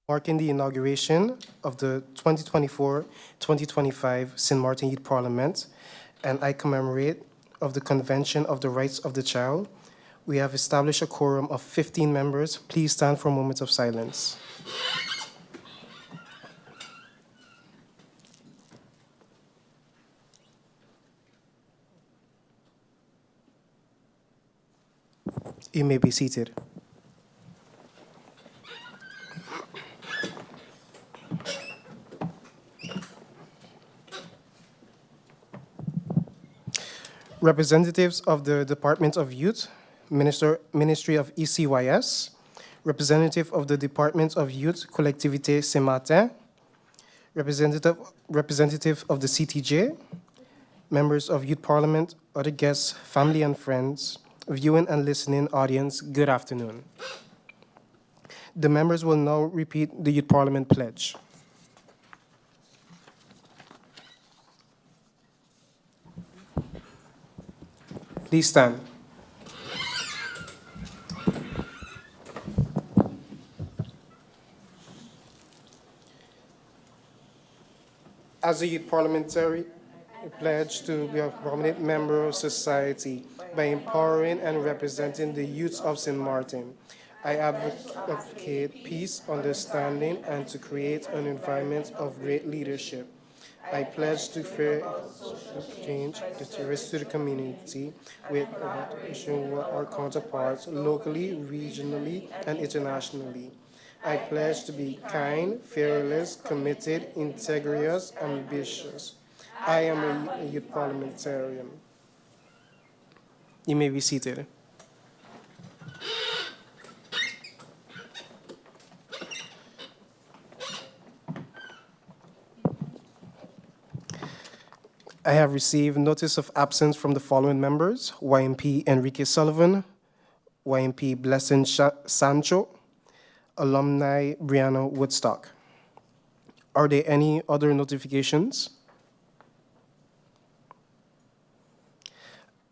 marking the inauguration of the 2024-2025 St. Martin Youth Parliament, and I commemorate of the Convention of the Rights of the Child. We have established a quorum of 15 members. Please stand for a moment of silence. You may be seated. Representatives of the Department of Youth, Ministry of ECYS, representative of the Department of Youth, Collectivité Saint Martin, representative of the CTJ, members of Youth Parliament, other guests, family and friends, viewing and listening audience, good afternoon. The members will now repeat the Youth Parliament pledge. Please stand. As a youth parliamentary, I pledge to be a prominent member of society by empowering and representing the youths of St. Martin. I advocate peace, understanding, and to create an environment of great leadership. I pledge to fair exchange the service to the community with our counterparts locally, regionally, and internationally. I pledge to be kind, fearless, committed, integrous, ambitious. I am a youth parliamentarian. You may be seated. I have received notice of absence from the following members: YMP Enrique Sullivan, YMP Blessing Sancho, alumni Brianna Woodstock. Are there any other notifications?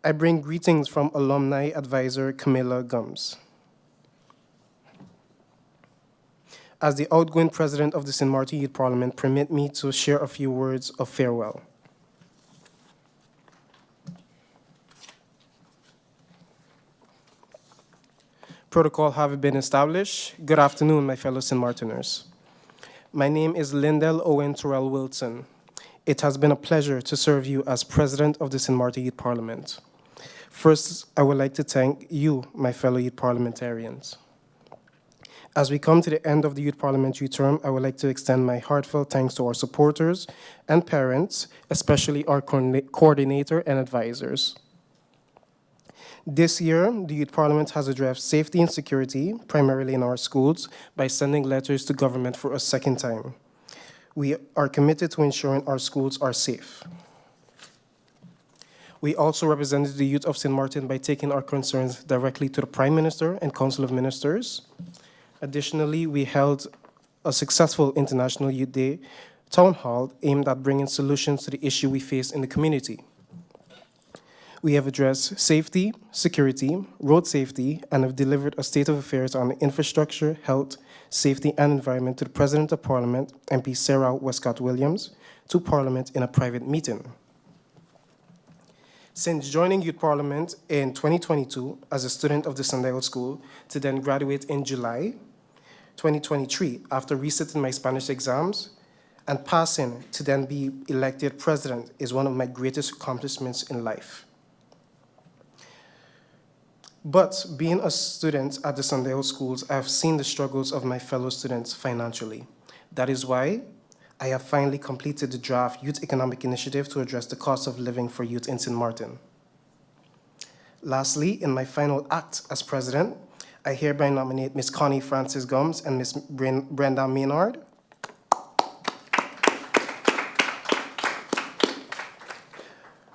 I bring greetings from alumni advisor Camilla Gums. As the outgoing president of the St. Martin Youth Parliament, permit me to share a few words of farewell. Protocol having been established. Good afternoon, my fellow St. Martiners. My name is Lindell Owen Terrell Wilson. It has been a pleasure to serve you as president of the St. Martin Youth Parliament. First, I would like to thank you, my fellow youth parliamentarians. As we come to the end of the youth parliamentary term, I would like to extend my heartfelt thanks to our supporters and parents, especially our coordinator and advisors. This year, the Youth Parliament has addressed safety and security, primarily in our schools, by sending letters to government for a second time. We are committed to ensuring our schools are safe. We also represented the youth of St. Martin by taking our concerns directly to the Prime Minister and Council of Ministers. Additionally, we held a successful International Youth Day town hall aimed at bringing solutions to the issue we face in the community. We have addressed safety, security, road safety, and have delivered a state of affairs on infrastructure, health, safety, and environment to the President of Parliament, MP Sarah Westcott Williams, to Parliament in a private meeting. Since joining Youth Parliament in 2022 as a student of the Sundial School to then graduate in July 2023 after resitting my Spanish exams and passing to then be elected president is one of my greatest accomplishments in life. But being a student at the Sundial schools, I have seen the struggles of my fellow students financially. That is why I have finally completed the draft Youth Economic Initiative to address the cost of living for youth in St. Martin. Lastly, in my final act as president, I hereby nominate Ms. Connie Francis Gums and Ms. Brenda Maynard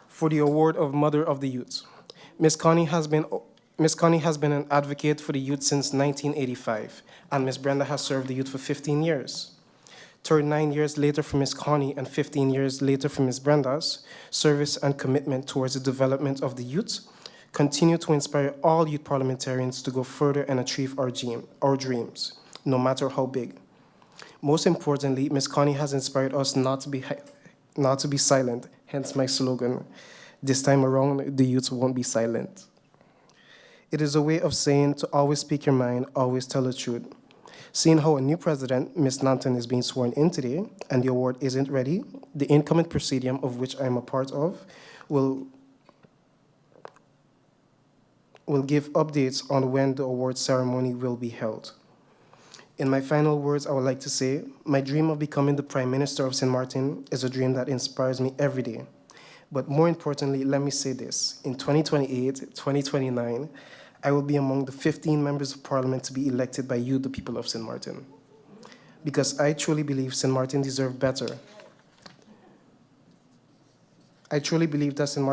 for the award of Mother of the Youth. Ms. Connie has been an advocate for the youth since 1985, and Ms. Brenda has served the youth for 15 years. 39 years later for Ms. Connie and 15 years later for Ms. Brenda's service and commitment towards the development of the youth continue to inspire all youth parliamentarians to go further and achieve our dreams, no matter how big. Most importantly, Ms. Connie has inspired us not to be silent, hence my slogan, "This time around, the youth won't be silent." It is a way of saying to always speak your mind, always tell the truth. Seeing how a new president, Ms. Nanton, is being sworn in today, and the award isn't ready, the incoming presidium, of which I am a part of, will give updates on when the award ceremony will be held. In my final words, I would like to say, my dream of becoming the Prime Minister of St. Martin is a dream that inspires me every day. But more importantly, let me say this, in 2028, 2029, I will be among the 15 members of Parliament to be elected by you, the people of St. Martin. Because I truly believe St. Martin deserves better. I truly believe that St.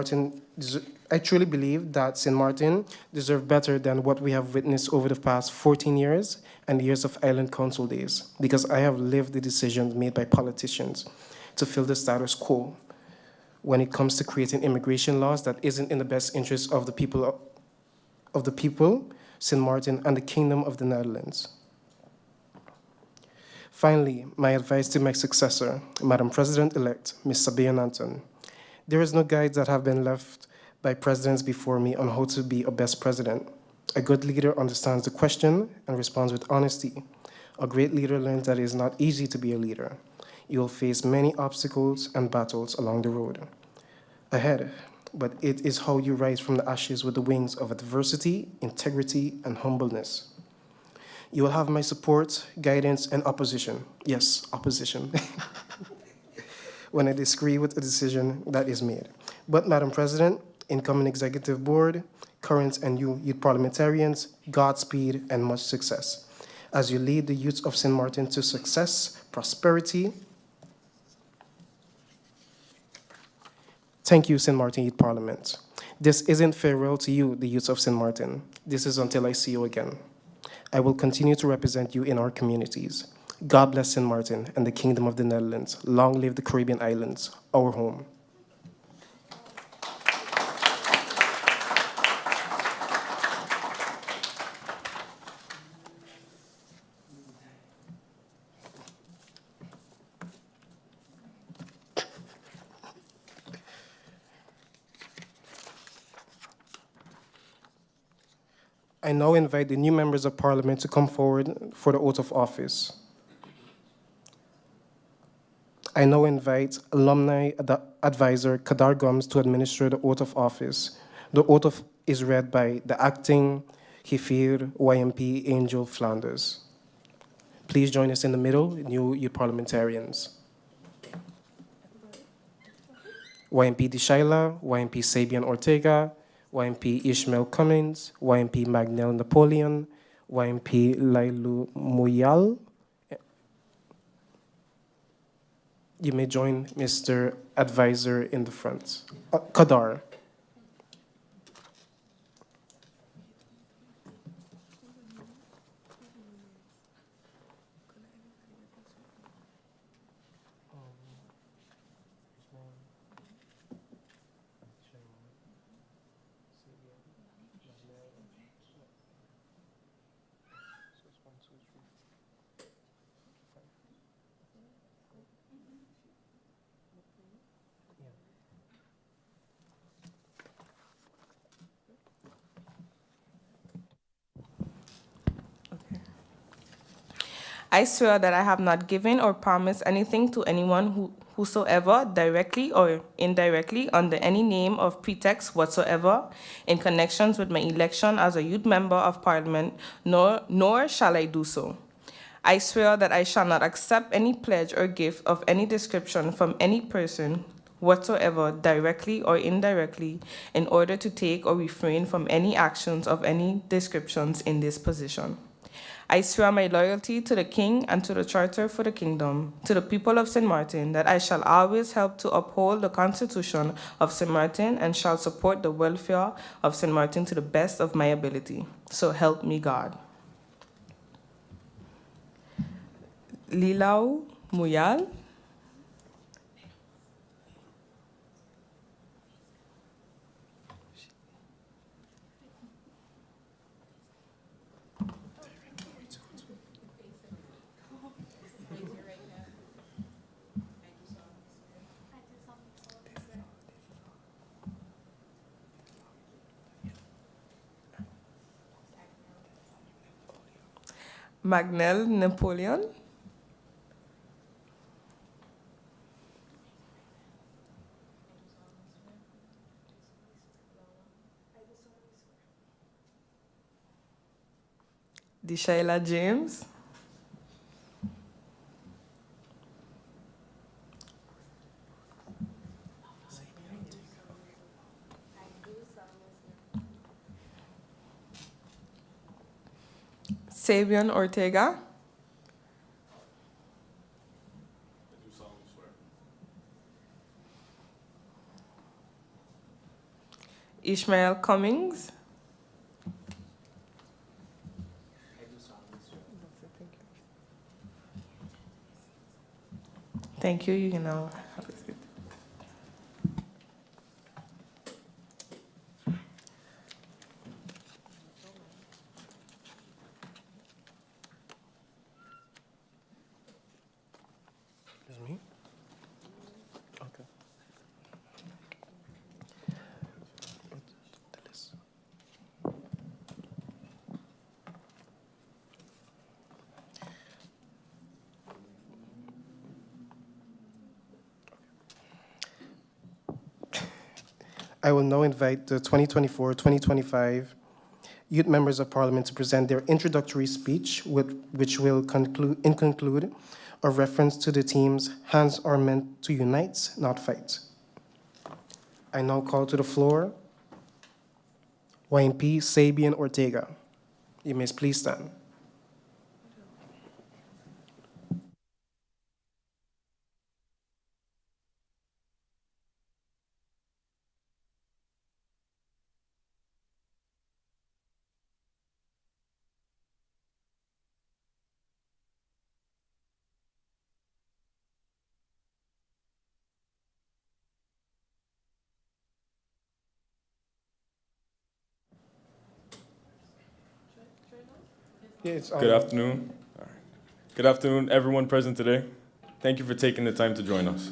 Martin deserves better than what we have witnessed over the past 14 years and years of Island Council days, because I have lived the decisions made by politicians to fill the status quo when it comes to creating immigration laws that isn't in the best interest of the people, St. Martin, and the Kingdom of the Netherlands. Finally, my advice to my successor, Madam President-elect, Ms. Sabian Nanton. There is no guide that have been left by presidents before me on how to be a best president. A good leader understands the question and responds with honesty. A great leader learns that it is not easy to be a leader. You will face many obstacles and battles along the road ahead, but it is how you rise from the ashes with the wings of adversity, integrity, and humbleness. You will have my support, guidance, and opposition. Yes, opposition. When I disagree with a decision that is made. But, Madam President, incoming Executive Board, current and new youth parliamentarians, Godspeed and much success as you lead the youth of St. Martin to success, prosperity. Thank you, St. Martin Youth Parliament. This isn't farewell to you, the youth of St. Martin. This is until I see you again. I will continue to represent you in our communities. God bless St. Martin and the Kingdom of the Netherlands. Long live the Caribbean islands, our home. I now invite the new members of Parliament to come forward for the oath of office. I now invite Alumni Advisor Kadar Gums to administer the oath of office. The oath is read by the acting Hifir YMP Angel Flanders. Please join us in the middle, new youth parliamentarians. YMP Dishaila, YMP Sabian Ortega, YMP Ishmail Cummings, YMP Magna Napoleon, YMP Liu Mu. You may join Mr. Advisor in the front. Kadar. I swear that I have not given or promised anything to anyone whosoever, directly or indirectly, under any name or pretext whatsoever, in connections with my election as a youth member of Parliament, nor shall I do so. I swear that I shall not accept any pledge or gift of any description from any person whatsoever, directly or indirectly, in order to take or refrain from any actions of any descriptions in this position. I swear my loyalty to the King and to the Charter for the Kingdom, to the people of St. Martin, that I shall always help to uphold the Constitution of St. Martin and shall support the welfare of St. Martin to the best of my ability. So help me God. Liu Mu. Magna Napoleon. Dila James. Sabian Ortega. Ishmail Cummings. Thank you. You can now have a seat. Excuse me. Okay. The list. I will now invite the 2024-2025 Youth Members of Parliament to present their introductory speech, which will conclude a reference to the themes, hands are meant to unite, not fight. I now call to the floor YMP Sabian Ortega. You may please stand. Yeah, it's Good afternoon. All right. Good afternoon, everyone present today. Thank you for taking the time to join us.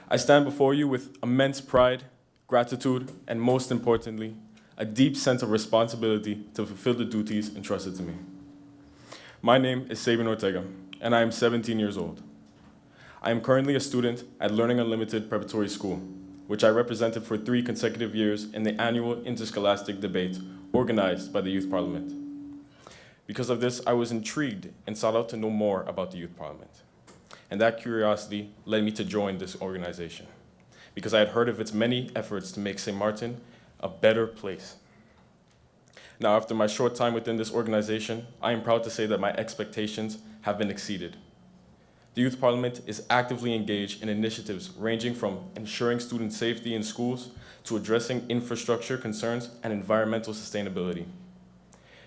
I stand before you with immense pride, gratitude, and most importantly, a deep sense of responsibility to fulfill the duties entrusted to me. My name is Sabian Ortega, and I am 17 years old. I am currently a student at Learning Unlimited Preparatory School, which I represented for 3 consecutive years in the annual interscholastic debate organized by the Youth Parliament. Because of this, I was intrigued and sought out to know more about the Youth Parliament. And that curiosity led me to join this organization, because I had heard of its many efforts to make St. Martin a better place. Now, after my short time within this organization, I am proud to say that my expectations have been exceeded. The Youth Parliament is actively engaged in initiatives ranging from ensuring student safety in schools to addressing infrastructure concerns and environmental sustainability.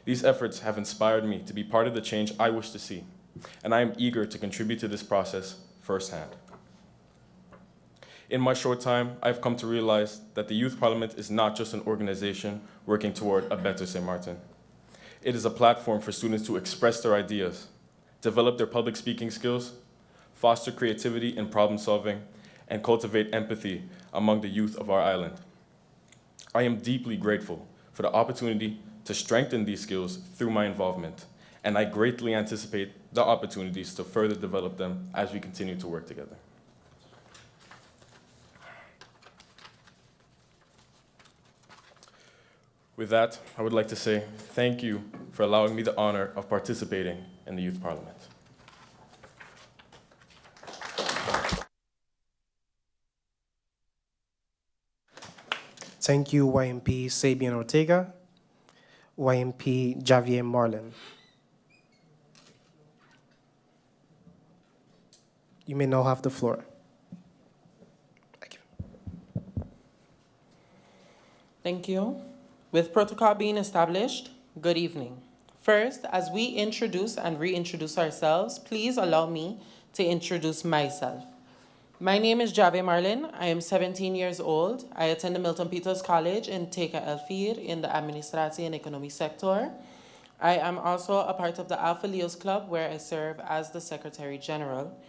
These efforts have inspired me to be part of the change I wish to see, and I am eager to contribute to this process firsthand. In my short time, I've come to realize that the Youth Parliament is not just an organization working toward a better St. Martin. It is a platform for students to express their ideas, develop their public speaking skills, foster creativity in problem solving, and cultivate empathy among the youth of our island. I am deeply grateful for the opportunity to strengthen these skills through my involvement, and I greatly anticipate the opportunities to further develop them as we continue to work together. With that, I would like to say thank you for allowing me the honor of participating in the Youth Parliament. Thank you, YMP Sabian Ortega. YMP Javier Marlin. You may now have the floor. Thank you. Thank you. With protocol being established, good evening. First, as we introduce and reintroduce ourselves, please allow me to introduce myself. My name is Javier Marlin. I am 17 years old. I attend the Milton Peters College in Teka El Fir in the Administratie and Economy sector. I am also a part of the Alpha Leos Club, where I serve as the Secretary General.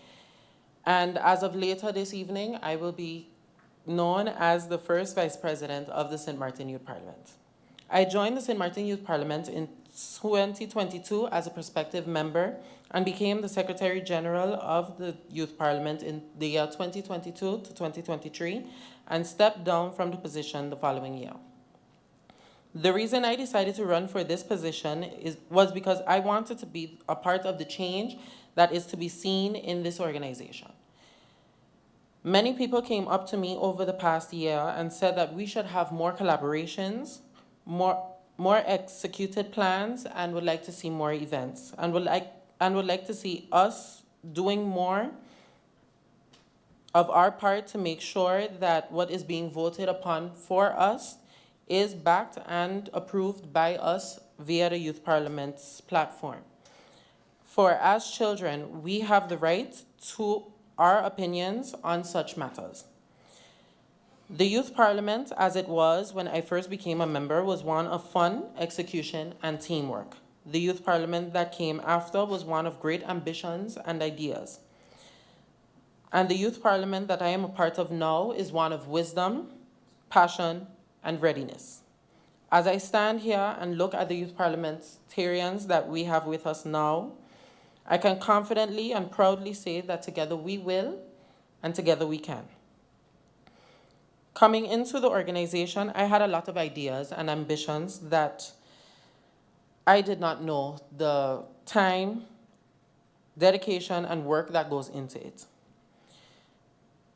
And as of later this evening, I will be known as the first Vice President of the St. Martin Youth Parliament. I joined the St. Martin Youth Parliament in 2022 as a prospective member and became the Secretary General of the Youth Parliament in the year 2022 to 2023 and stepped down from the position the following year. The reason I decided to run for this position was because I wanted to be a part of the change that is to be seen in this organization. Many people came up to me over the past year and said that we should have more collaborations, more executed plans, and would like to see more events, and would like to see us doing more of our part to make sure that what is being voted upon for us is backed and approved by us via the Youth Parliament's platform. For as children, we have the right to our opinions on such matters. The Youth Parliament, as it was when I first became a member, was one of fun, execution, and teamwork. The Youth Parliament that came after was one of great ambitions and ideas. And the Youth Parliament that I am a part of now is one of wisdom, passion, and readiness. As I stand here and look at the youth parliamentarians that we have with us now, I can confidently and proudly say that together we will, and together we can. Coming into the organization, I had a lot of ideas and ambitions that I did not know the time, dedication, and work that goes into it.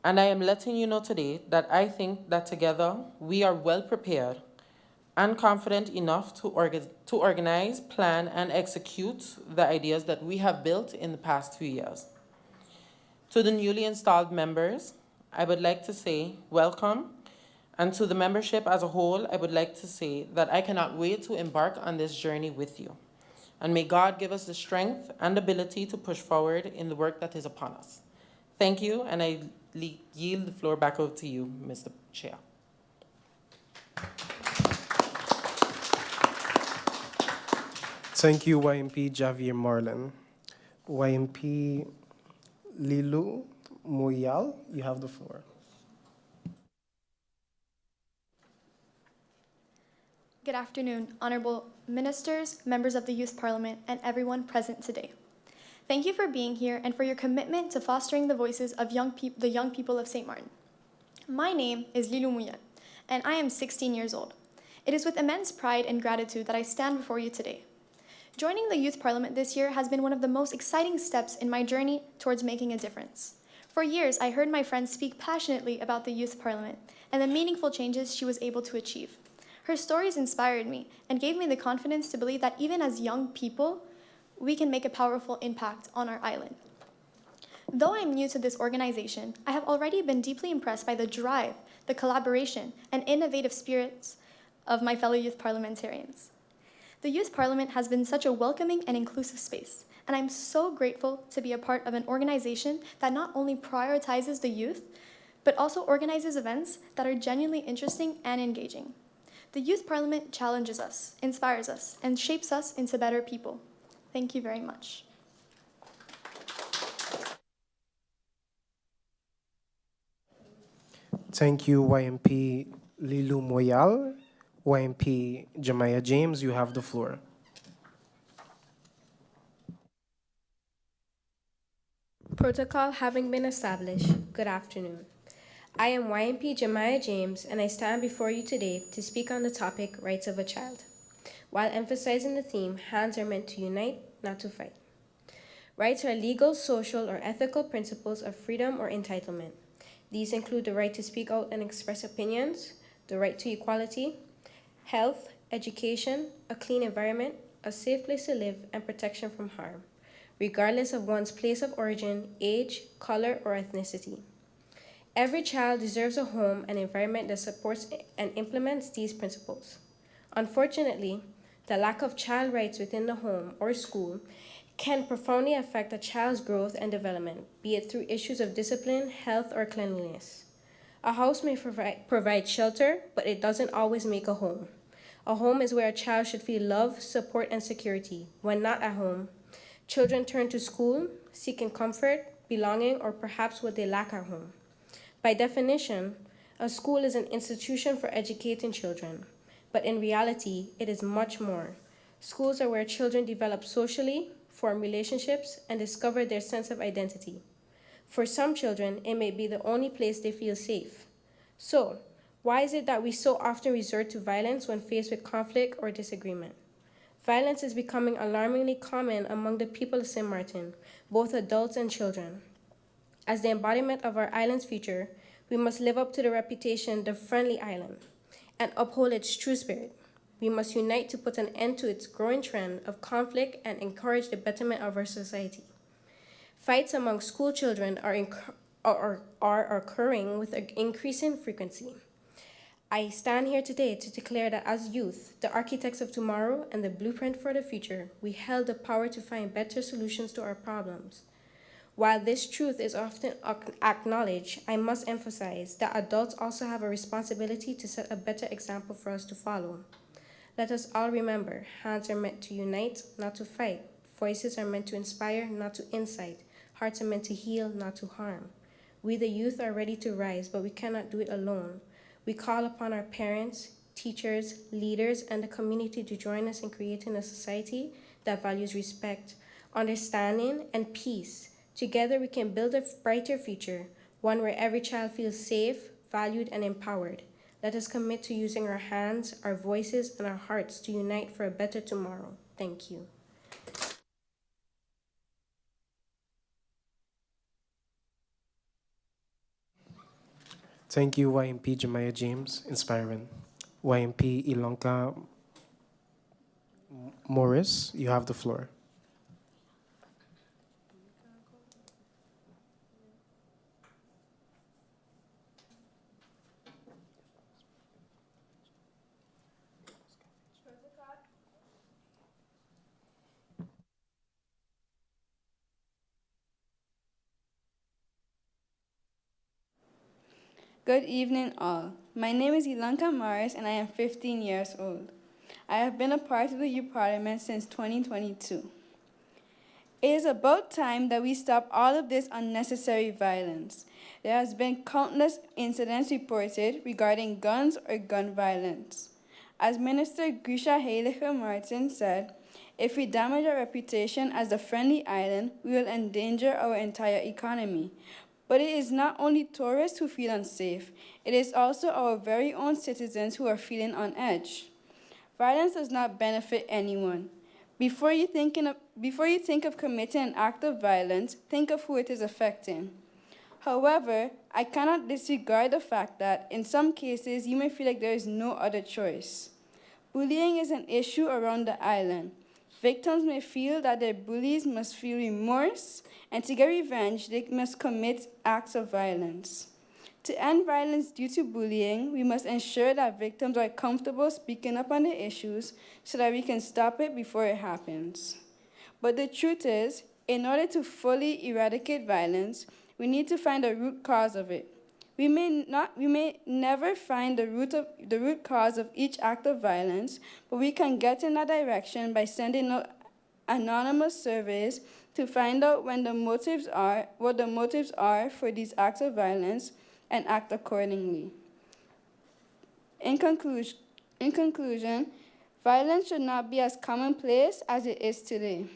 And I am letting you know today that I think that together we are well prepared and confident enough to organize, plan, and execute the ideas that we have built in the past few years. To the newly installed members, I would like to say welcome, and to the membership as a whole, I would like to say that I cannot wait to embark on this journey with you. And may God give us the strength and ability to push forward in the work that is upon us. Thank you, and I yield the floor back over to you, Mr. Chair. Thank you, YMP Javier Marlin. YMP Liu Mu, you have the floor. Good afternoon, honorable ministers, members of the Youth Parliament, and everyone present today. Thank you for being here and for your commitment to fostering the voices of the young people of St. Martin. My name is Liu Mu, and I am 16 years old. It is with immense pride and gratitude that I stand before you today. Joining the Youth Parliament this year has been one of the most exciting steps in my journey towards making a difference. For years, I heard my friends speak passionately about the Youth Parliament and the meaningful changes she was able to achieve. Her stories inspired me and gave me the confidence to believe that even as young people, we can make a powerful impact on our island. Though I'm new to this organization, I have already been deeply impressed by the drive, the collaboration, and innovative spirits of my fellow youth parliamentarians. The Youth Parliament has been such a welcoming and inclusive space, and I'm so grateful to be a part of an organization that not only prioritizes the youth, but also organizes events that are genuinely interesting and engaging. The Youth Parliament challenges us, inspires us, and shapes us into better people. Thank you very much. Thank you, YMP Liu Mu. YMP Jiah James, you have the floor. Protocol having been established, good afternoon. I am YMP Jiah James, and I stand before you today to speak on the topic Rights of a Child, while emphasizing the theme, hands are meant to unite, not to fight. Rights are legal, social, or ethical principles of freedom or entitlement. These include the right to speak out and express opinions, the right to equality, health, education, a clean environment, a safe place to live, and protection from harm, regardless of one's place of origin, age, color, or ethnicity. Every child deserves a home and environment that supports and implements these principles. Unfortunately, the lack of child rights within the home or school can profoundly affect a child's growth and development, be it through issues of discipline, health, or cleanliness. A house may provide shelter, but it doesn't always make a home. A home is where a child should feel love, support, and security. When not at home, children turn to school, seeking comfort, belonging, or perhaps what they lack at home. By definition, a school is an institution for educating children, but in reality, it is much more. Schools are where children develop socially, form relationships, and discover their sense of identity. For some children, it may be the only place they feel safe. So, why is it that we so often resort to violence when faced with conflict or disagreement? Violence is becoming alarmingly common among the people of St. Martin, both adults and children. As the embodiment of our island's future, we must live up to the reputation the friendly island and uphold its true spirit. We must unite to put an end to its growing trend of conflict and encourage the betterment of our society. Fights among school children are occurring with increasing frequency. I stand here today to declare that as youth, the architects of tomorrow and the blueprint for the future, we held the power to find better solutions to our problems. While this truth is often acknowledged, I must emphasize that adults also have a responsibility to set a better example for us to follow. Let us all remember, hands are meant to unite, not to fight. Voices are meant to inspire, not to incite. Hearts are meant to heal, not to harm. We, the youth, are ready to rise, but we cannot do it alone. We call upon our parents, teachers, leaders, and the community to join us in creating a society that values respect, understanding, and peace. Together, we can build a brighter future, one where every child feels safe, valued, and empowered. Let us commit to using our hands, our voices, and our hearts to unite for a better tomorrow. Thank you. Thank you, YMP Jiah James, inspiring. YMP Elana Moris, you have the floor. Good evening, all. My name is Elana Moris, and I am 15 years old. I have been a part of the Youth Parliament since 2022. It is about time that we stop all of this unnecessary violence. There has been countless incidents reported regarding guns or gun violence. As Minister Javier Marlin said, if we damage our reputation as a friendly island, we will endanger our entire economy. But it is not only tourists who feel unsafe, it is also our very own citizens who are feeling on edge. Violence does not benefit anyone. Before you think of committing an act of violence, think of who it is affecting. However, I cannot disregard the fact that in some cases you may feel like there is no other choice. Bullying is an issue around the island. Victims may feel that their bullies must feel remorse, and to get revenge, they must commit acts of violence. To end violence due to bullying, we must ensure that victims are comfortable speaking up on the issues so that we can stop it before it happens. But the truth is, in order to fully eradicate violence, we need to find the root cause of it. We may never find the root cause of each act of violence, but we can get in that direction by sending out anonymous surveys to find out what the motives are for these acts of violence and act accordingly. In conclusion, violence should not be as commonplace as it is today.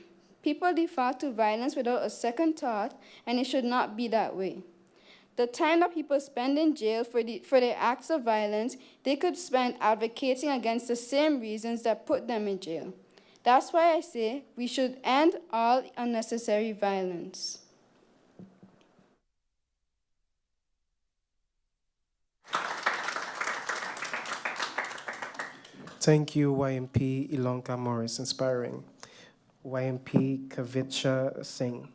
People default to violence without a second thought, and it should not be that way. The time that people spend in jail for their acts of violence, they could spend advocating against the same reasons that put them in jail. That's why I say we should end all unnecessary violence. Thank you, YMP Elana Moris, inspiring. YMP Kavisha Singh.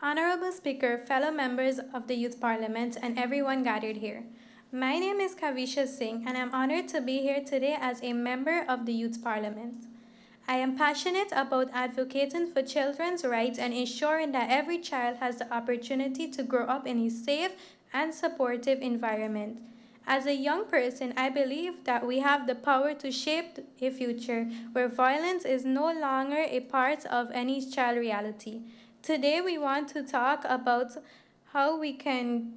Honorable Speaker, fellow members of the Youth Parliament, and everyone gathered here. My name is Kavisha Singh, and I'm honored to be here today as a member of the Youth Parliament. I am passionate about advocating for children's rights and ensuring that every child has the opportunity to grow up in a safe and supportive environment. As a young person, I believe that we have the power to shape a future where violence is no longer a part of any child reality. Today, we want to talk about how we can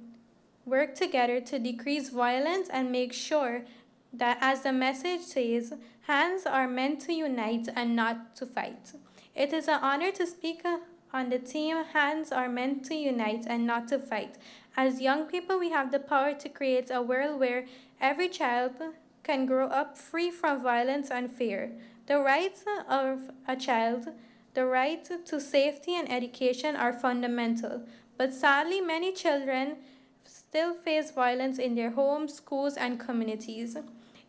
work together to decrease violence and make sure that, as the message says, hands are meant to unite and not to fight. It is an honor to speak on the theme Hands Are Meant to Unite and Not to Fight. As young people, we have the power to create a world where every child can grow up free from violence and fear. The rights of a child, the right to safety and education are fundamental, but sadly, many children still face violence in their homes, schools, and communities.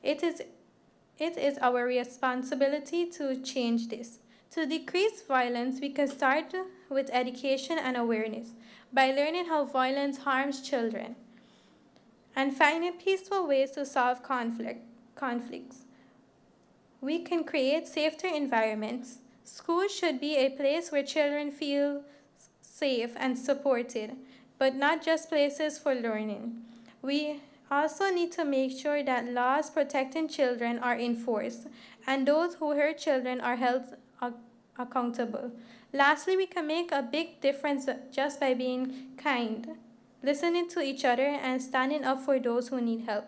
It is our responsibility to change this. To decrease violence, we can start with education and awareness by learning how violence harms children and finding peaceful ways to solve conflicts. We can create safer environments. Schools should be a place where children feel safe and supported, but not just places for learning. We also need to make sure that laws protecting children are enforced and those who hurt children are held accountable. Lastly, we can make a big difference just by being kind, listening to each other, and standing up for those who need help.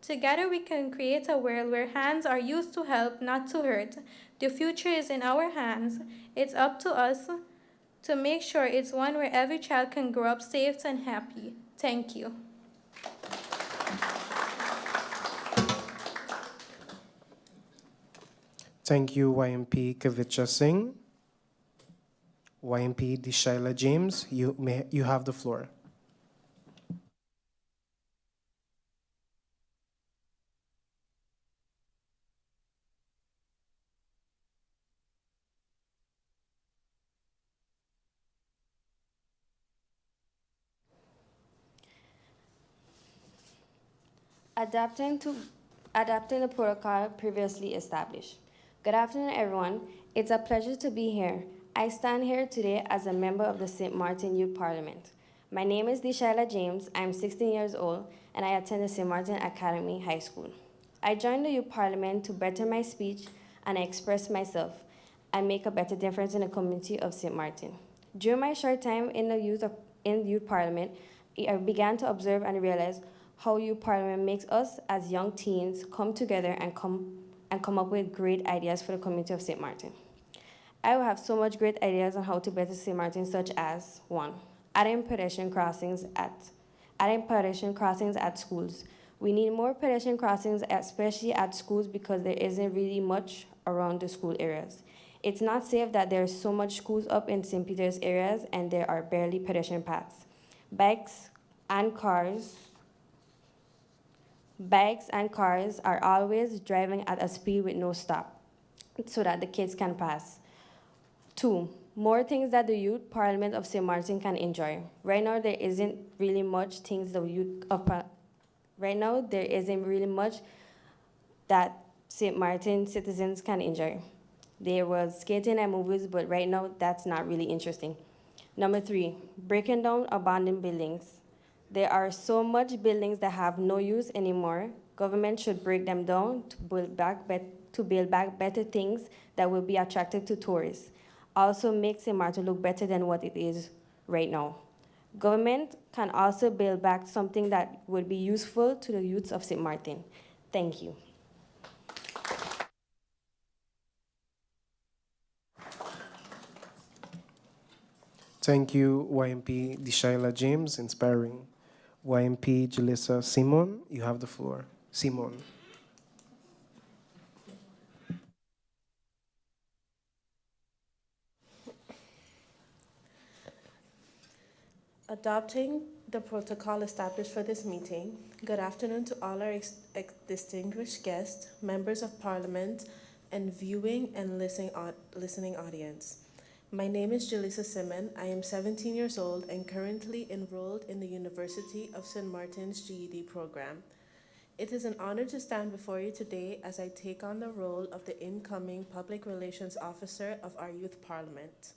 Together, we can create a world where hands are used to help, not to hurt. The future is in our hands. It's up to us to make sure it's one where every child can grow up safe and happy. Thank you. Thank you, YMP Kavisha Singh. YMP Jiah James, you have the floor. Adapting the protocol previously established. Good afternoon, everyone. It's a pleasure to be here. I stand here today as a member of the St. Martin Youth Parliament. My name is Dila James. I'm 16 years old, and I attend the St. Martin Academy High School. I joined the Youth Parliament to better my speech and express myself and make a better difference in the community of St. Martin. During my short time in the Youth Parliament, I began to observe and realize how Youth Parliament makes us as young teens come together and come up with great ideas for the community of St. Martin. I will have so much great ideas on how to better St. Martin, such as 1. Adding pedestrian crossings at schools. We need more pedestrian crossings, especially at schools, because there isn't really much around the school areas. It's not safe that there are so much schools up in St. Peter's areas and there are barely pedestrian paths. Bikes and cars are always driving at a speed with no stop so that the kids can pass. 2, more things that the Youth Parliament of St. Martin can enjoy. Right now, there isn't really much that St. Martin citizens can enjoy. There was skating and movies, but right now, that's not really interesting. Number 3, breaking down abandoned buildings. There are so much buildings that have no use anymore. Government should break them down to build back better things that will be attractive to tourists. Also make St. Martin look better than what it is right now. Government can also build back something that would be useful to the youths of St. Martin. Thank you. Thank you, YMP Jiah James, inspiring. YMP Jalisa Simon, you have the floor. Simon. Adopting the protocol established for this meeting, good afternoon to all our distinguished guests, members of parliament, and viewing and listening audience. My name is Jalisa Simon. I am 17 years old and currently enrolled in the University of St. Martin's GED program. It is an honor to stand before you today as I take on the role of the incoming Public Relations Officer of our Youth Parliament.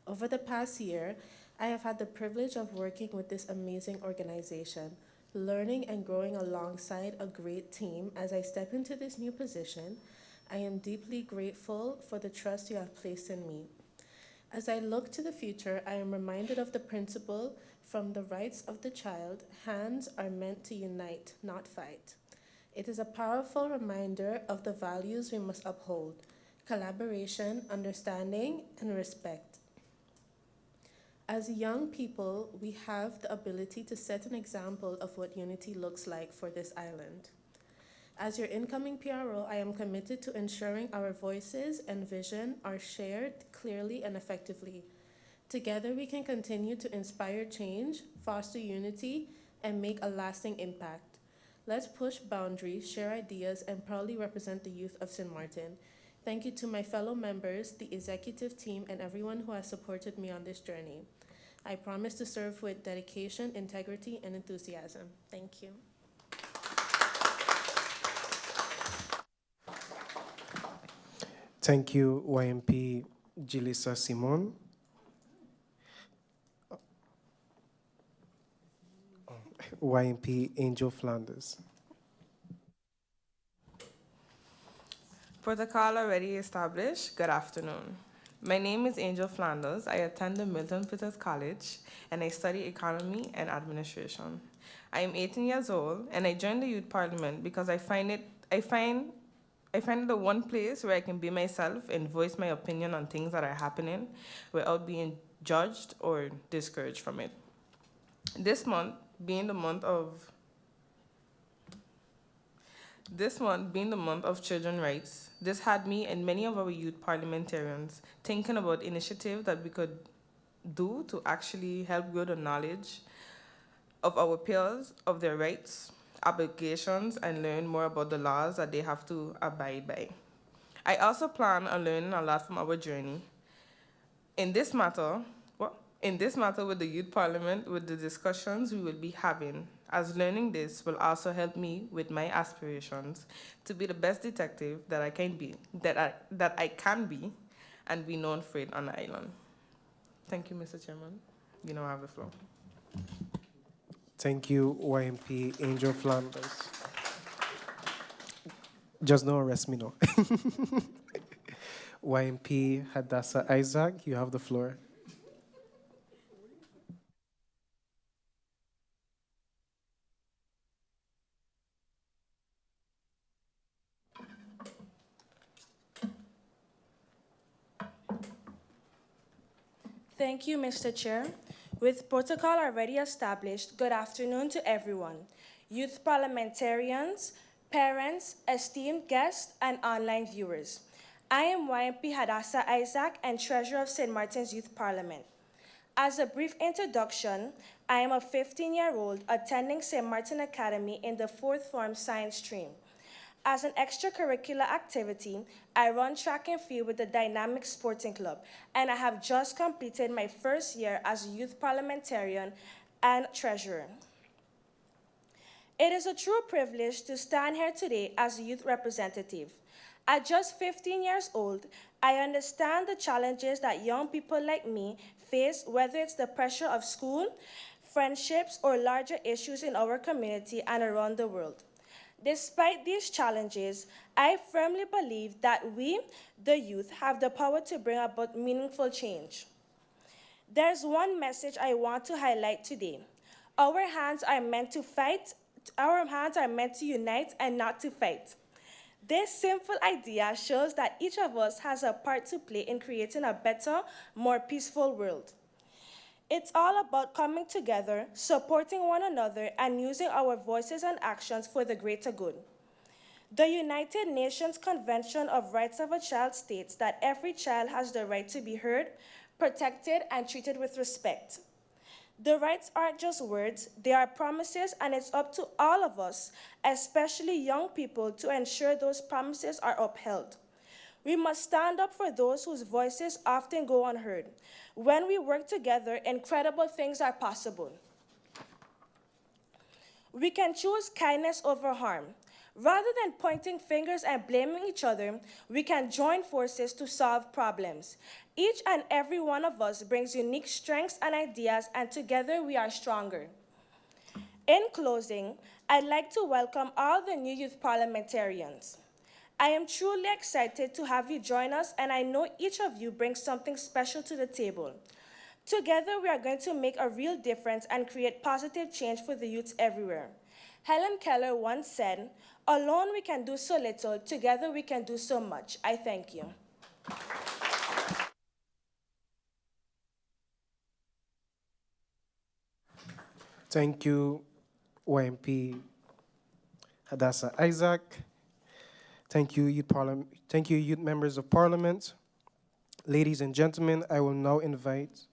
Over the past year, I have had the privilege of working with this amazing organization, learning and growing alongside a great team. As I step into this new position, I am deeply grateful for the trust you have placed in me. As I look to the future, I am reminded of the principle from the rights of the child, hands are meant to unite, not fight. It is a powerful reminder of the values we must uphold: collaboration, understanding, and respect. As young people, we have the ability to set an example of what unity looks like for this island. As your incoming PRO, I am committed to ensuring our voices and vision are shared clearly and effectively. Together, we can continue to inspire change, foster unity, and make a lasting impact. Let's push boundaries, share ideas, and proudly represent the youth of St. Martin. Thank you to my fellow members, the executive team, and everyone who has supported me on this journey. I promise to serve with dedication, integrity, and enthusiasm. Thank you. Thank you, YMP Jalisa Simon. YMP Angel Flanders. Protocol already established. Good afternoon. My name is Angel Flanders. I attend the Milton Peters College and I study economy and administration. I am 18 years old and I joined the Youth Parliament because I find it the one place where I can be myself and voice my opinion on things that are happening without being judged or discouraged from it. This month being the month of children's rights, this had me and many of our youth parliamentarians thinking about initiatives that we could do to actually help grow the knowledge of our peers of their rights, obligations, and learn more about the laws that they have to abide by. I also plan on learning a lot from our journey. In this matter with the Youth Parliament, with the discussions we will be having, as learning this will also help me with my aspirations to be the best detective that I can be, and be known for it on the island. Thank you, Mr. Chairman. You now have the floor. Thank you, YMP Angel Flanders. Just don't arrest me, no. YMP Hadasa Isaac, you have the floor. Thank you, Mr. Chair. With protocol already established, good afternoon to everyone, youth parliamentarians, parents, esteemed guests, and online viewers. I am YMP Hadasa Isaac and Treasurer of St. Martin's Youth Parliament. As a brief introduction, I am a 15-year-old attending St. Martin Academy in the 4th Form Science stream. As an extracurricular activity, I run track and field with the Dynamic Sporting Club, and I have just completed my first year as a youth parliamentarian and treasurer. It is a true privilege to stand here today as a youth representative. At just 15 years old, I understand the challenges that young people like me face, whether it's the pressure of school, friendships, or larger issues in our community and around the world. Despite these challenges, I firmly believe that we, the youth, have the power to bring about meaningful change. There's one message I want to highlight today. Our hands are meant to unite and not to fight. This simple idea shows that each of us has a part to play in creating a better, more peaceful world. It's all about coming together, supporting one another, and using our voices and actions for the greater good. The United Nations Convention of Rights of a Child states that every child has the right to be heard, protected, and treated with respect. The rights aren't just words, they are promises, and it's up to all of us, especially young people, to ensure those promises are upheld. We must stand up for those whose voices often go unheard. When we work together, incredible things are possible. We can choose kindness over harm. Rather than pointing fingers and blaming each other, we can join forces to solve problems. Each and every one of us brings unique strengths and ideas, and together we are stronger. In closing, I'd like to welcome all the new youth parliamentarians. I am truly excited to have you join us, and I know each of you brings something special to the table. Together, we are going to make a real difference and create positive change for the youths everywhere. Helen Keller once said, "Alone we can do so little, together we can do so much." I thank you. Thank you, YMP Hadasa Isaac. Thank you, youth members of parliament. Ladies and gentlemen, I will now invite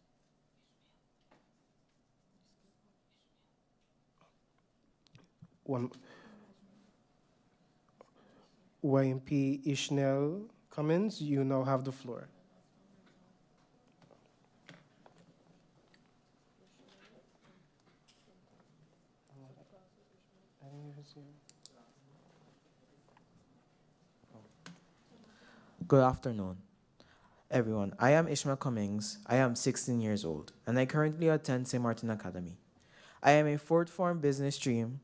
YMP Ishmail Cummings. You now have the floor. Good afternoon, everyone. I am Ishma Cummings. I am 16 years old, and I currently attend St. Martin Academy. I am a fourth form business stream.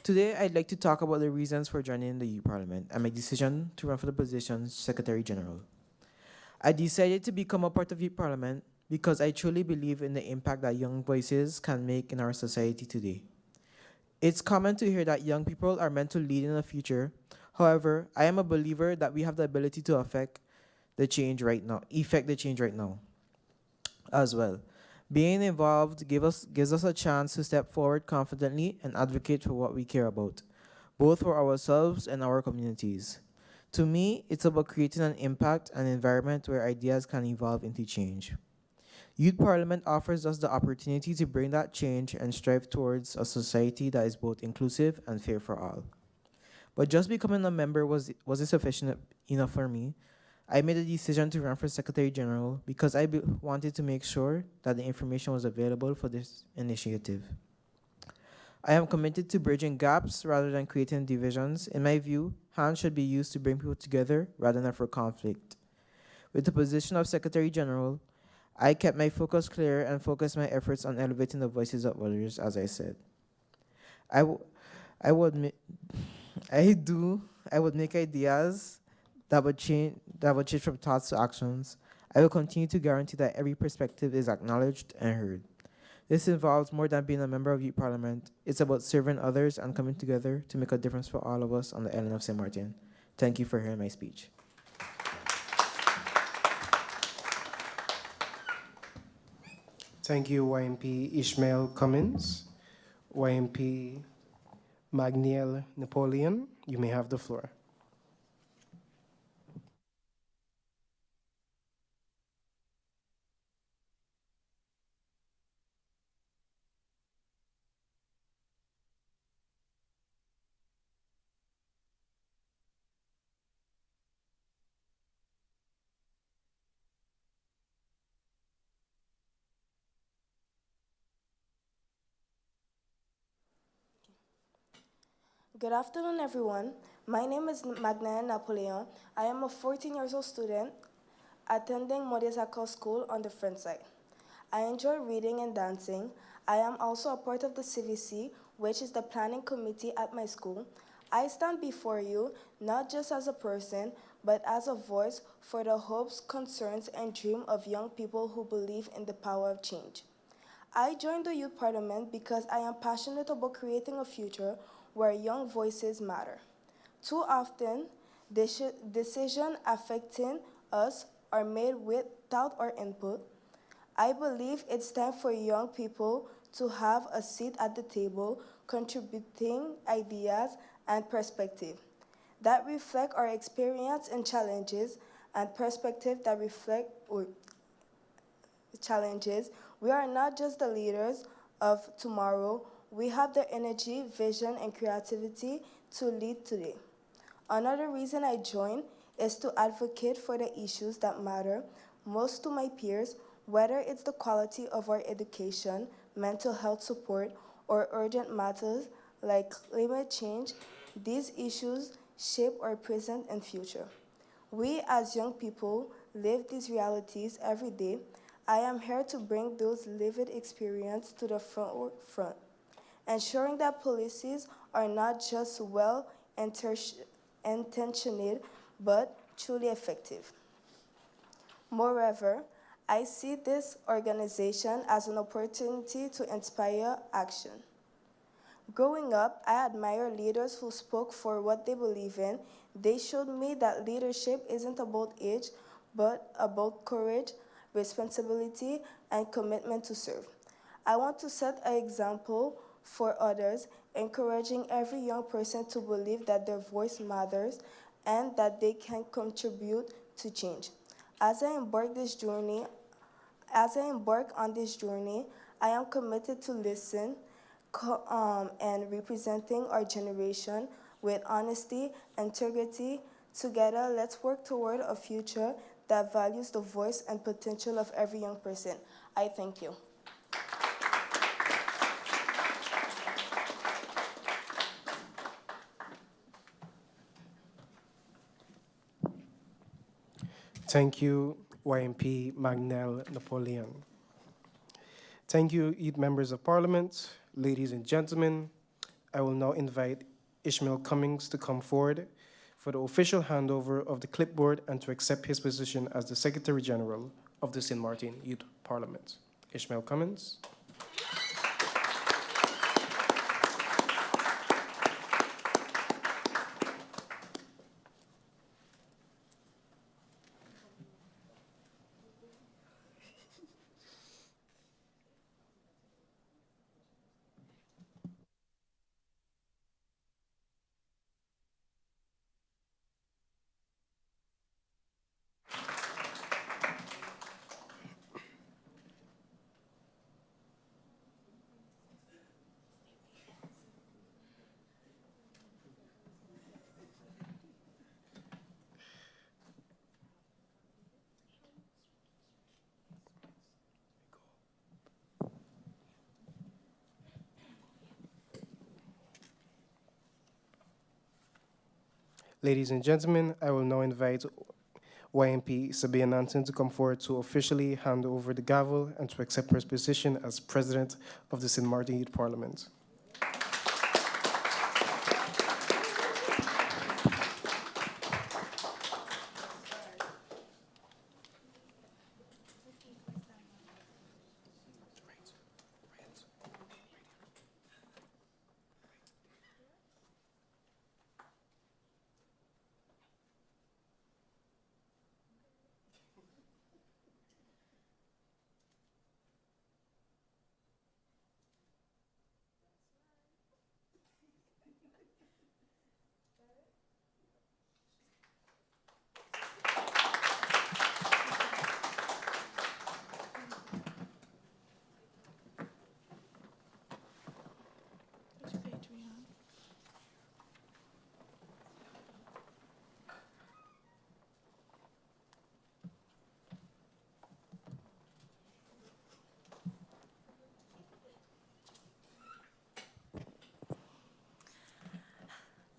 Today, I'd like to talk about the reasons for joining the Youth Parliament and my decision to run for the position of Secretary General. I decided to become a part of Youth Parliament because I truly believe in the impact that young voices can make in our society today. It's common to hear that young people are meant to lead in the future. However, I am a believer that we have the ability to effect the change right now as well. Being involved gives us a chance to step forward confidently and advocate for what we care about, both for ourselves and our communities. To me, it's about creating an impact and environment where ideas can evolve into change. Youth Parliament offers us the opportunity to bring that change and strive towards a society that is both inclusive and fair for all. But just becoming a member wasn't sufficient enough for me. I made a decision to run for Secretary General because I wanted to make sure that the information was available for this initiative. I am committed to bridging gaps rather than creating divisions. In my view, hands should be used to bring people together rather than for conflict. With the position of Secretary General, I kept my focus clear and focused my efforts on elevating the voices of others, as I said. I would make ideas that would change from thoughts to actions. I will continue to guarantee that every perspective is acknowledged and heard. This involves more than being a member of Youth Parliament. It's about serving others and coming together to make a difference for all of us on the island of St. Martin. Thank you for hearing my speech. Thank you, YMP Ishmael Cummings. YMP Magna Napoleon, you may have the floor. Good afternoon, everyone. My name is Magna Napoleon. I am a 14-year-old student attending Modesacco School on the French side. I enjoy reading and dancing. I am also a part of the CVC, which is the planning committee at my school. I stand before you not just as a person, but as a voice for the hopes, concerns, and dreams of young people who believe in the power of change. I joined the Youth Parliament because I am passionate about creating a future where young voices matter. Too often, decisions affecting us are made without our input. I believe it's time for young people to have a seat at the table, contributing ideas and perspective that reflect our experience and challenges, and perspective that reflect challenges. We are not just the leaders of tomorrow. We have the energy, vision, and creativity to lead today. Another reason I joined is to advocate for the issues that matter most to my peers, whether it's the quality of our education, mental health support, or urgent matters like climate change. These issues shape our present and future. We as young people live these realities every day. I am here to bring those lived experiences to the front, ensuring that policies are not just well-intentioned, but truly effective. Moreover, I see this organization as an opportunity to inspire action. Growing up, I admire leaders who spoke for what they believe in. They showed me that leadership isn't about age, but about courage, responsibility, and commitment to serve. I want to set an example for others, encouraging every young person to believe that their voice matters and that they can contribute to change. As I embark on this journey, I am committed to listen and representing our generation with honesty, integrity. Together, let's work toward a future that values the voice and potential of every young person. I thank you. Thank you, YMP Magna Napoleon. Thank you, youth members of parliament, ladies and gentlemen. I will now invite Ishmail Cummings to come forward for the official handover of the clipboard and to accept his position as the Secretary General of the St. Martin Youth Parliament. Ishmael Cummings. Ladies and gentlemen, I will now invite YMP Sabian Nanton to come forward to officially hand over the gavel and to accept her position as President of the St. Martin Youth Parliament.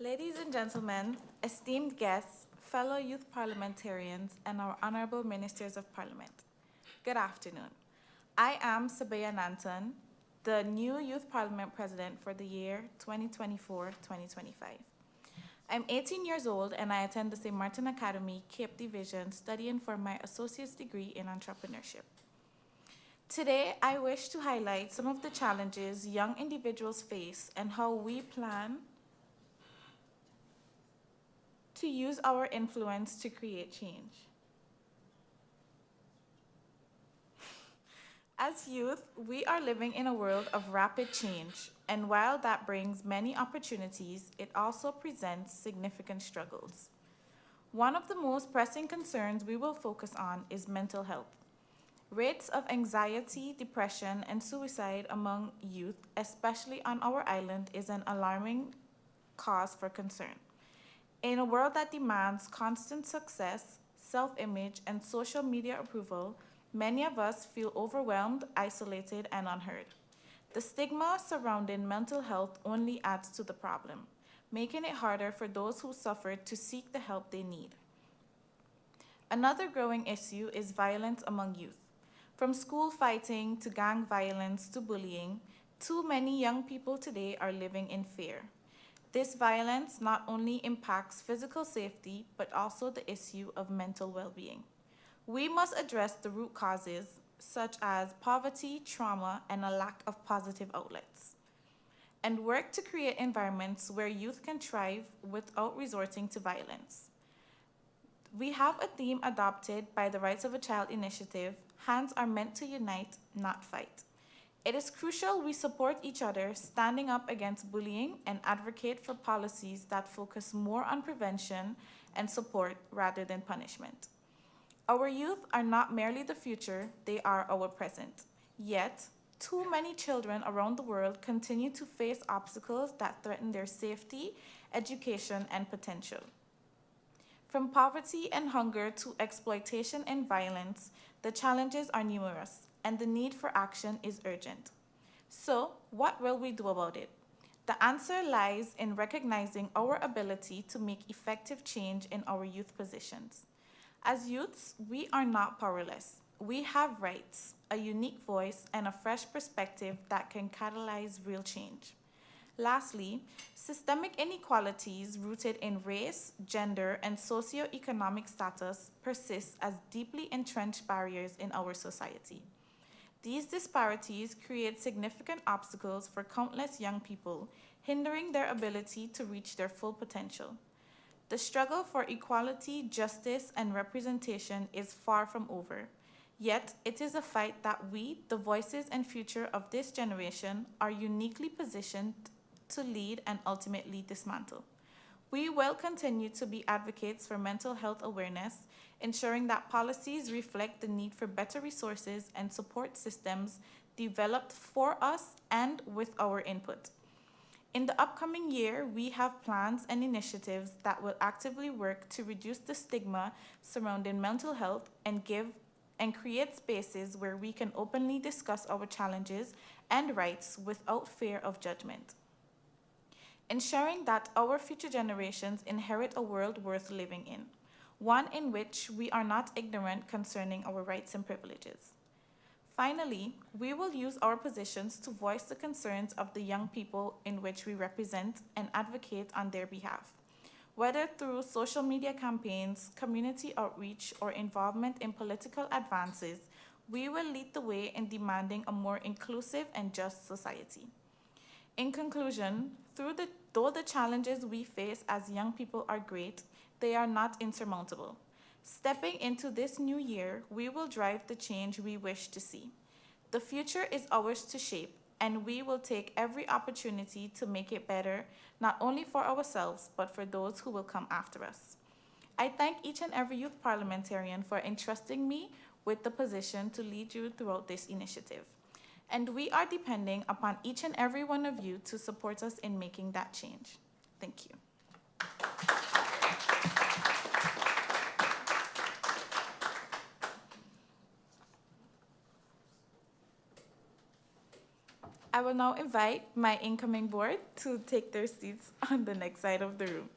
Ladies and gentlemen, esteemed guests, fellow youth parliamentarians, and our honorable ministers of parliament, good afternoon. I am Sabian Nanton, the new youth parliament president for the year 2024-2025. I'm 18 years old and I attend the St. Martin Academy, Cape Division, studying for my associate's degree in entrepreneurship. Today, I wish to highlight some of the challenges young individuals face and how we plan to use our influence to create change. As youth, we are living in a world of rapid change, and while that brings many opportunities, it also presents significant struggles. One of the most pressing concerns we will focus on is mental health. Rates of anxiety, depression, and suicide among youth, especially on our island, is an alarming cause for concern. In a world that demands constant success, self-image, and social media approval, many of us feel overwhelmed, isolated, and unheard. The stigma surrounding mental health only adds to the problem, making it harder for those who suffer to seek the help they need. Another growing issue is violence among youth. From school fighting to gang violence to bullying, too many young people today are living in fear. This violence not only impacts physical safety, but also the issue of mental well-being. We must address the root causes, such as poverty, trauma, and a lack of positive outlets, and work to create environments where youth can thrive without resorting to violence. We have a theme adopted by the Rights of a Child initiative: hands are meant to unite, not fight. It is crucial we support each other, standing up against bullying and advocate for policies that focus more on prevention and support rather than punishment. Our youth are not merely the future, they are our present. Yet, too many children around the world continue to face obstacles that threaten their safety, education, and potential. From poverty and hunger to exploitation and violence, the challenges are numerous, and the need for action is urgent. So, what will we do about it? The answer lies in recognizing our ability to make effective change in our youth positions. As youths, we are not powerless. We have rights, a unique voice, and a fresh perspective that can catalyze real change. Lastly, systemic inequalities rooted in race, gender, and socioeconomic status persist as deeply entrenched barriers in our society. These disparities create significant obstacles for countless young people, hindering their ability to reach their full potential. The struggle for equality, justice, and representation is far from over. Yet, it is a fight that we, the voices and future of this generation, are uniquely positioned to lead and ultimately dismantle. We will continue to be advocates for mental health awareness, ensuring that policies reflect the need for better resources and support systems developed for us and with our input. In the upcoming year, we have plans and initiatives that will actively work to reduce the stigma surrounding mental health and create spaces where we can openly discuss our challenges and rights without fear of judgment. Ensuring that our future generations inherit a world worth living in, one in which we are not ignorant concerning our rights and privileges. Finally, we will use our positions to voice the concerns of the young people in which we represent and advocate on their behalf. Whether through social media campaigns, community outreach, or involvement in political advances, we will lead the way in demanding a more inclusive and just society. In conclusion, though the challenges we face as young people are great, they are not insurmountable. Stepping into this new year, we will drive the change we wish to see. The future is ours to shape, and we will take every opportunity to make it better, not only for ourselves, but for those who will come after us. I thank each and every youth parliamentarian for entrusting me with the position to lead you throughout this initiative. And we are depending upon each and every one of you to support us in making that change. Thank you. I will now invite my incoming board to take their seats on the next side of the room.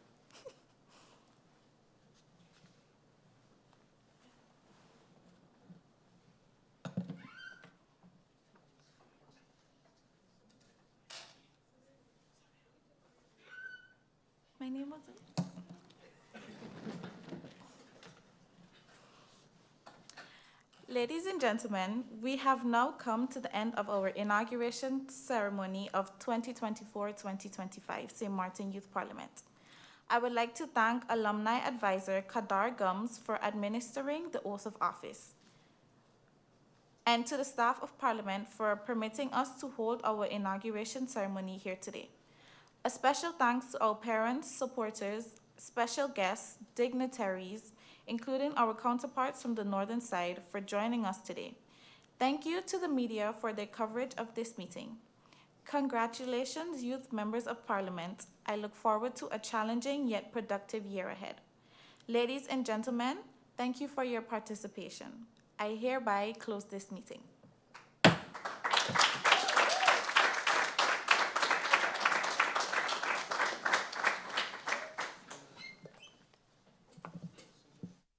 My name was Ladies and gentlemen, we have now come to the end of our inauguration ceremony of 2024-2025 St. Martin Youth Parliament. I would like to thank Alumni Advisor Kadar Gums for administering the oath of office, and to the staff of Parliament for permitting us to hold our inauguration ceremony here today. A special thanks to our parents, supporters, special guests, dignitaries, including our counterparts from the northern side, for joining us today. Thank you to the media for their coverage of this meeting. Congratulations, youth members of Parliament. I look forward to a challenging yet productive year ahead. Ladies and gentlemen, thank you for your participation. I hereby close this meeting.